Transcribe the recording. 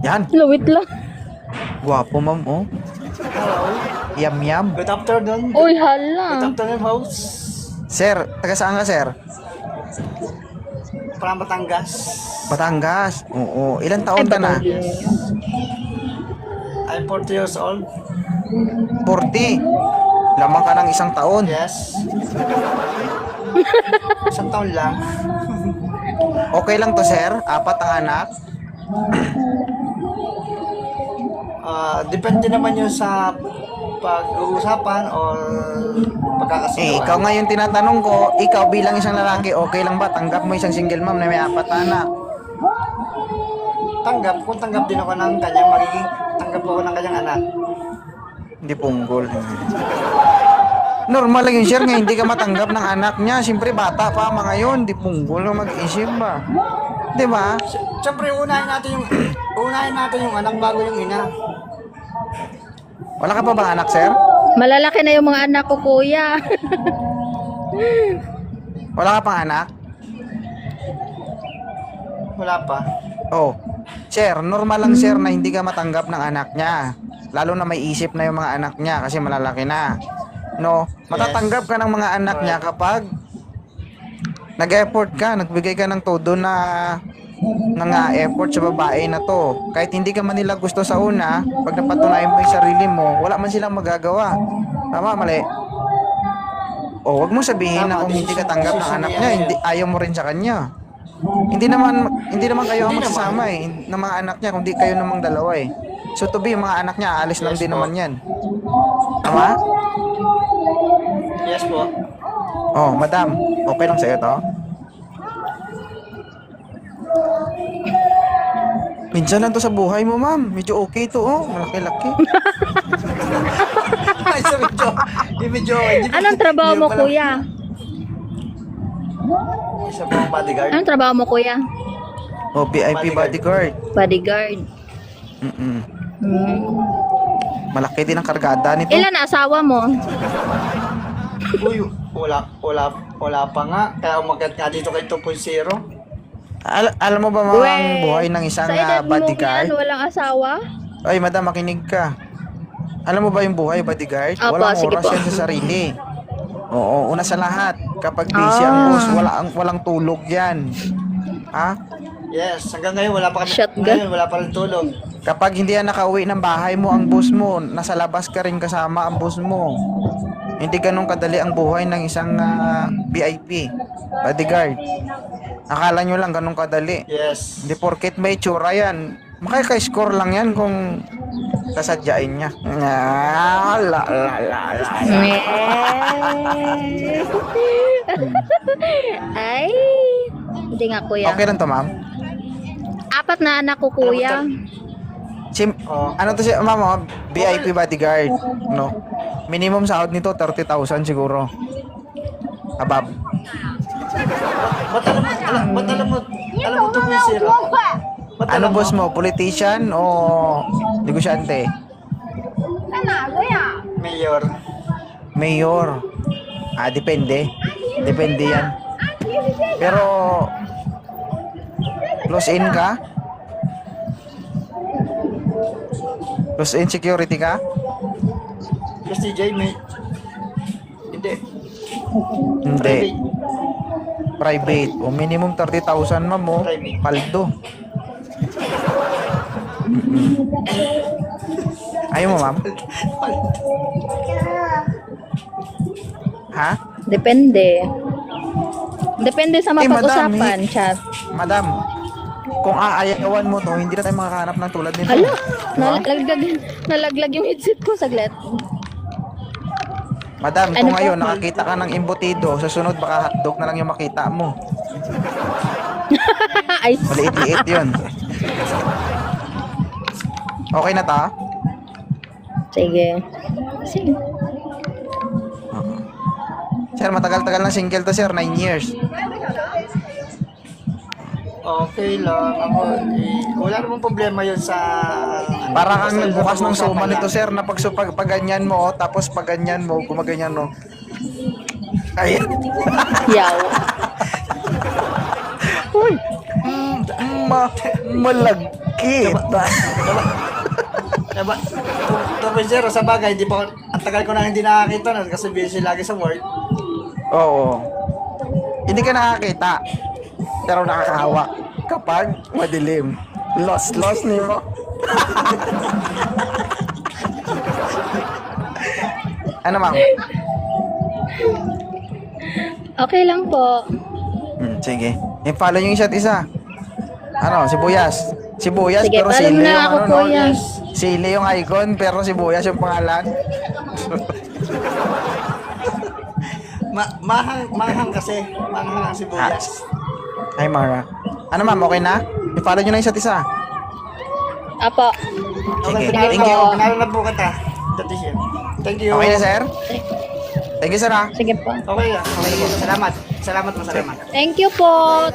Yan. Lawit lang. Gwapo, ma'am, oh. Yam-yam. Good afternoon. Uy, Good hala. afternoon, host. Sir, taga saan ka, sir? From Batangas. Batangas. Oo. Ilan taon ka na? I'm 40 years old. 40. Lamang ka ng isang taon. Yes. Isang taon lang. Okay lang to, sir? 4 ang anak? Depende naman yun sa pag-uusapan or pagkakasunduan. Ikaw ngayon tinatanong ko, ikaw bilang isang lalaki, okay lang ba? Tanggap mo isang single mom na may 4 na anak? Tanggap. Kung tanggap din ako ng kanyang magiging tanggap ako ng kanyang anak. Hindi punggol. Normal lang yun, sir, nga hindi ka matanggap ng anak niya. Siyempre, bata pa mga yun. Hindi punggol na mag-isip ba? Di ba? Siyempre, unahin natin yung anak bago yung ina. Wala ka pa bang anak, sir? Malalaki na yung mga anak ko, kuya. Wala ka pang anak? Wala pa. Oh, sir, normal lang, sir, na hindi ka matanggap ng anak niya. Lalo na may isip na yung mga anak niya kasi malalaki na. No, matatanggap ka ng mga anak niya kapag nag-effort ka, nagbigay ka ng todo na effort sa babae na to. Kahit hindi ka man nila gusto sa una, pag napatunayan mo yung sarili mo, wala man silang magagawa. Tama, mali? O, wag mo sabihin na kung hindi ka tanggap ng anak niya, hindi, ayaw mo rin sa kanya. Hindi naman kayo ang magsasama eh, ng mga anak niya, kundi kayo namang dalawa eh. So to be, yung mga anak niya, alis lang din naman yan. Tama? Yes po. Oh, madam, okay lang sa'yo to? Minsan lang to sa buhay mo, ma'am. Medyo okay to, oh. Malaki-laki. Ay, sa medyo. Anong trabaho mo, kuya? Isa pong bodyguard. Anong trabaho mo, kuya? Oh, VIP bodyguard. Bodyguard. Mm-mm. Hmm. Malaki din ang kargada nito. Ilan na asawa mo? Uy, wala pa nga. Kaya umagat nga dito kay 2.0. Alam mo ba mga ang buhay ng isang sa edad mo, bodyguard? kuya, walang asawa? Ay, madam, makinig ka. Alam mo ba yung buhay bodyguard? Opo, Walang sige oras po. yan sa sarili. Oo, una sa lahat. Kapag busy ang boss, walang tulog yan. Ha? Yes, hanggang ngayon wala pa kami. Shotgun? Ngayon wala pa rin tulog. Kapag hindi yan nakauwi ng bahay mo ang boss mo, nasa labas ka rin kasama ang boss mo. Hindi ganun kadali ang buhay ng isang VIP, bodyguard. Akala nyo lang ganun kadali. Yes. Hindi porket may itsura yan. Makaka-score lang yan kung sasadyain niya. Ay, hindi nga, kuya. Okay lang to, ma'am? 4 na anak ko, kuya. Oh. Ano to si ma'am, oh, VIP bodyguard, no? Minimum sahod nito 30,000 siguro. Above. Ba't alam mo 2.0? Ba't Ano alam boss mo, politician o negosyante? Mayor. Mayor. Depende. Depende yan. Pero close in ka? Close in security ka? Yes, DJ, may... Hindi. Hindi. Private. O minimum 30,000 ma'am mo. Private. Paldo. Ayaw mo ma'am? Ha? Depende. Depende sa madam, mapag-usapan, chat. Madam, kung aayawan mo to, hindi na tayo makakahanap ng tulad nito. Ala, Diba? nalaglag yung headset ko, saglit. Madam, Ano kung po? ngayon nakakita ka ng embutido, sa sunod baka hotdog na lang yung makita mo. Ay, Maliit-liit yun. Okay na ta? sige. Sige. Sir, matagal-tagal na single to, sir. 9 years. Okay lang. Ako, wala namang problema yun sa... Para kang basta nagbukas ng usapan suma lang. nito, sir, na pag ganyan mo, tapos pag ganyan mo, gumaganyan mo. Ay, Yaw. malagkit. Diba? 2.0 sa bagay, di pa, ang tagal ko na hindi nakakita na kasi busy lagi sa work. Oo. Hindi ka nakakita. Pero nakakahawak. Kapag madilim. Lost ni mo. Ano, ma'am? Okay lang po. Sige. I-follow yung isa't isa. Ano, sibuyas. Sibuyas, Sige, pero follow sili mo na yung ako, ano, no? kuya. Sili yung icon, pero sibuyas yung pangalan. Manghang kasi. Manghang ang sibuyas. Ay, Mara. Ano, ma'am? Okay na? I-follow nyo na isa't isa. Apo. Sige, Okay, thank you. Pinalo na po kita. Tatisyan. Thank you. Okay na, sir? Thank you, sir, ah. Sige po. Okay. Salamat. Salamat. Thank you po.